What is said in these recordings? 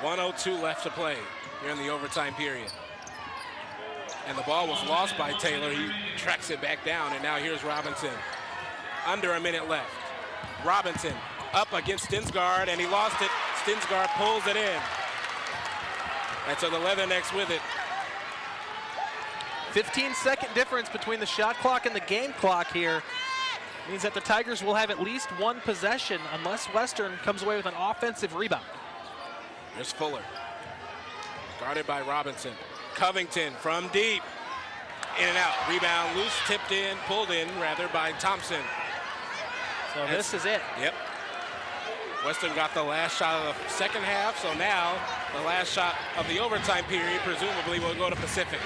1:02 left to play here in the overtime period. And the ball was lost by Taylor. He tracks it back down, and now here's Robinson. Under a minute left. Robinson up against Stensgaard, and he lost it. Stensgaard pulls it in. And so the Leathernecks with it. 15-second difference between the shot clock and the game clock here. Means that the Tigers will have at least one possession unless Western comes away with an offensive rebound. There's Fuller. Guarded by Robinson. Covington from deep. In and out. Rebound loose, tipped in, pulled in rather by Thompson. So this is it. Yep. Western got the last shot of the second half, so now the last shot of the overtime period presumably will go to Pacific.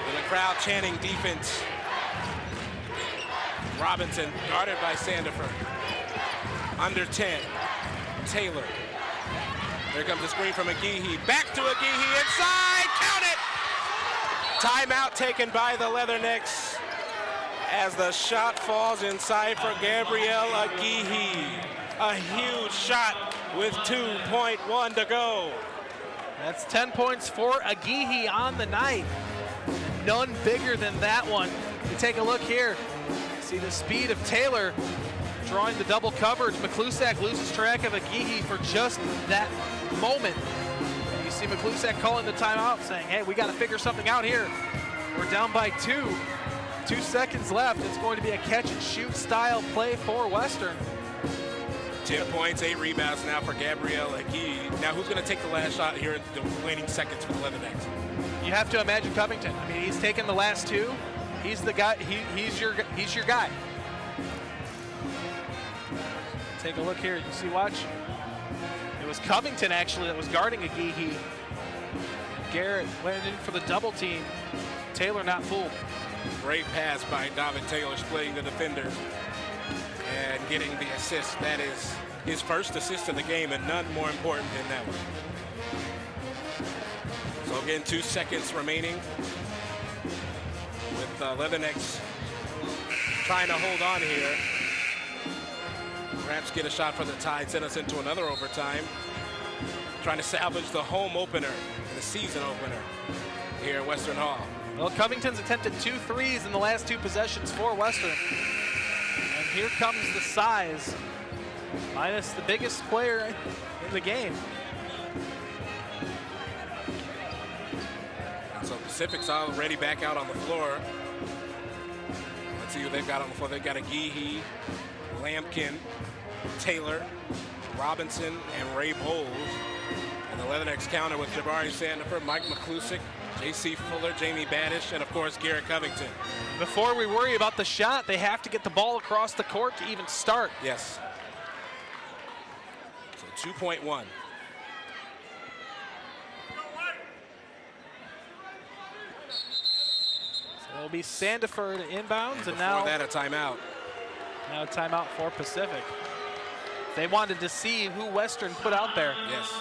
With the crowd chanting defense. Robinson guarded by Sandiford. Under 10. Taylor. There comes the screen from McGehee. Back to McGehee inside. Count it! Timeout taken by the Leathernecks as the shot falls inside for Gabriel McGehee. A huge shot with 2.1 to go. That's 10 points for McGehee on the night. None bigger than that one. You take a look here. See the speed of Taylor drawing the double coverage. McClusack loses track of McGehee for just that moment. And you see McClusack calling the timeout saying, hey, we got to figure something out here. We're down by 2. 2 seconds left. It's going to be a catch and shoot style play for Western. 10 points, 8 rebounds now for Gabriel McGehee. Now who's going to take the last shot here in the remaining seconds for the Leathernecks? You have to imagine Covington. I mean, he's taken the last 2. He's the guy. He's your guy. Take a look here. You see, watch. It was Covington actually that was guarding McGehee. Garrett went in for the double team. Taylor not fooled. Great pass by David Taylor, splitting the defenders and getting the assist. That is his first assist of the game, and none more important than that one. So again, 2 seconds remaining. With Leathernecks trying to hold on here. Perhaps get a shot for the Tide, send us into another overtime. Trying to salvage the home opener, the season opener here at Western Hall. Well, Covington's attempted 2 threes in the last 2 possessions for Western. And here comes the size, minus the biggest player in the game. So Pacific's already back out on the floor. Let's see who they've got on the floor. They've got McGehee, Lampkin, Taylor, Robinson, and Ray Bowles. And the Leathernecks counter with Jabari Sandiford, Mike McClusack, J.C. Fuller, Jamie Badish, and of course Garrett Covington. Before we worry about the shot, they have to get the ball across the court to even start. Yes. So 2.1. It'll be Sandiford inbounds, and now that a timeout. Now a timeout for Pacific. They wanted to see who Western put out there. Yes.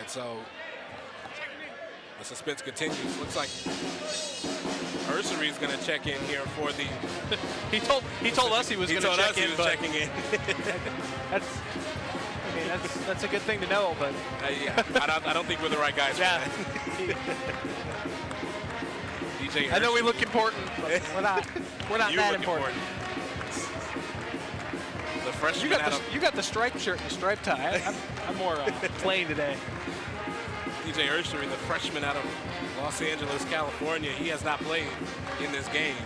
And so the suspense continues. Looks like Ursery is going to check in here for the. he told us he was going to check in. He was checking in. That's a good thing to know, but yeah, I don't think we're the right guys for that. DJ I know we look important, but we're not that important. The freshman you got the striped shirt and the striped tie. I'm more plain today. DJ Ursery, the freshman out of Los Angeles, California, he has not played in this game.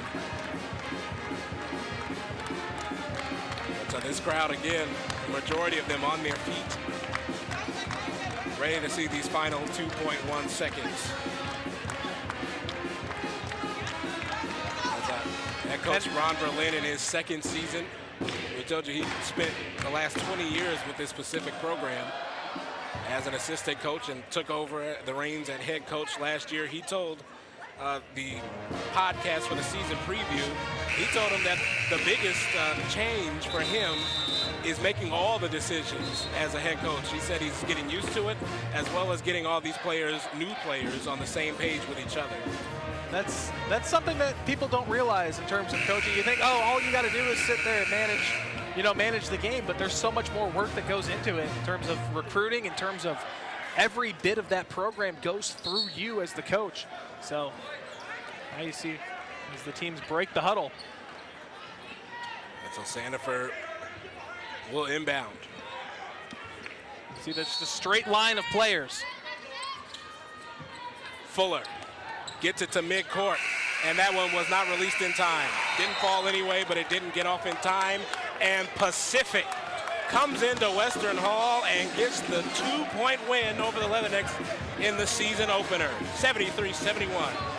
So this crowd again, the majority of them on their feet, ready to see these final 2.1 seconds. Head coach Ron Berlin in his second season. We told you he spent the last 20 years with this Pacific program as an assistant coach and took over the reins at head coach last year. He told the podcast for the season preview, he told him that the biggest change for him is making all the decisions as a head coach. He said he's getting used to it, as well as getting all these players, new players, on the same page with each other. That's something that people don't realize in terms of coaching. You think, oh, all you got to do is sit there and manage manage the game, but there's so much more work that goes into it in terms of recruiting, in terms of every bit of that program goes through you as the coach. So now you see as the teams break the huddle. And so Sandiford will inbound. See, that's just a straight line of players. Fuller gets it to midcourt, and that one was not released in time. Didn't fall anyway, but it didn't get off in time. And Pacific comes into Western Hall and gets the 2-point win over the Leathernecks in the season opener, 73-71.